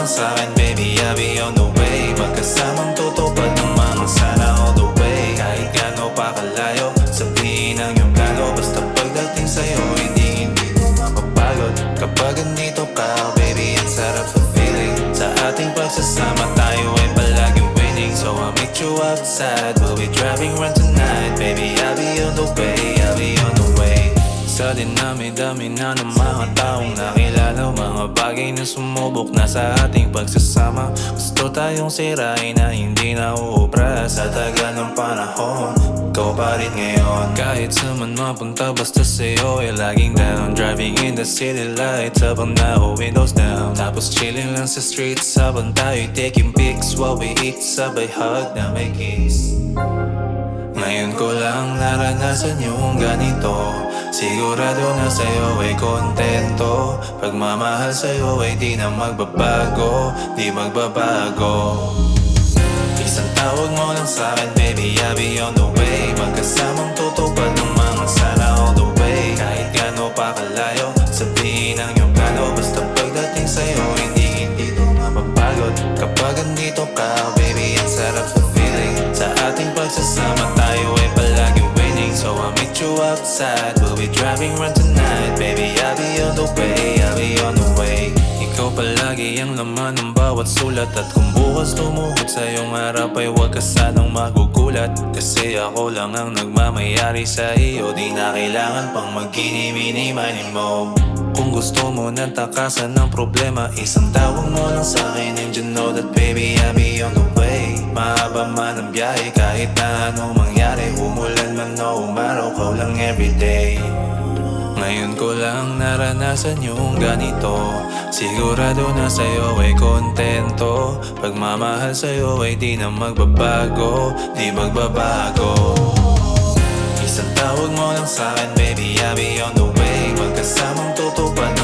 lang sa'kin, baby, I'll be on the way. Magkasamang tutupad ng mga sana all the way. Kahit gaano pa kalayo, sabihin ang iyong plano. Basta pagdating sa'yo, hindi ko mapapagod. Kapag andito ka, baby, ang sarap sa feeling. Sa ating pagsasama, tayo ay palaging winning. So I'll meet you outside, we'll be driving around tonight. Baby, I'll be on the way, I'll be on the way. Sa dinami-dami na ng mga taong nakilala, mga bagay na sumubok na sa ating pagsasama. Gusto tayong sirain na hindi na uubra. Sa tagal ng panahon, ikaw pa rin ngayon. Kahit saan mapunta basta sa'yo ay laging down. Driving in the city lights habang naka windows down. Tapos chilling lang sa streets habang tayo'y taking pics while we eat, sabay hug na may kiss. Ngayon ko lang naranasan yung ganito. Sigurado na sa'yo ay kontento. Pagmamahal sa'yo ay di na magbabago, di magbabago. Isang tawag mo lang sa'kin, baby, I'll be on the way. Magkasamang tutupad ng mga sana all the way. Kahit gaano pa kalayo, sabihin ang iyong plano. Basta pagdating sa'yo, hindi ko mapapagod. Kapag andito ka, baby, ang sarap sa feeling. Sa ating pagsasama, tayo ay palaging winning. So I'll meet you outside, we'll be driving around tonight. Baby, I'll be on the way, I'll be on the way. Ikaw palagi ang laman ng bawat sulat. At kung bukas tumuhod sa iyong harap ay huwag ka sanang magugulat. Kasi ako lang ang nagmamayari sa iyo. Di na kailangan pang mag-inimini-mani mo. Kung gusto mo nang takasan ng problema, isang tawag mo lang sa'kin. And you know that baby, I'll be on the way. Mahaba man ang biyahe, kahit na anong mangyari. Umulan man o umaraw, kau lang everyday. Ngayon ko lang naranasan yung ganito. Sigurado na sa'yo ay kontento. Pagmamahal sa'yo ay di na magbabago, di magbabago. Isang tawag mo lang sa'kin, baby, I'll be on the way. Magkasamang tutupad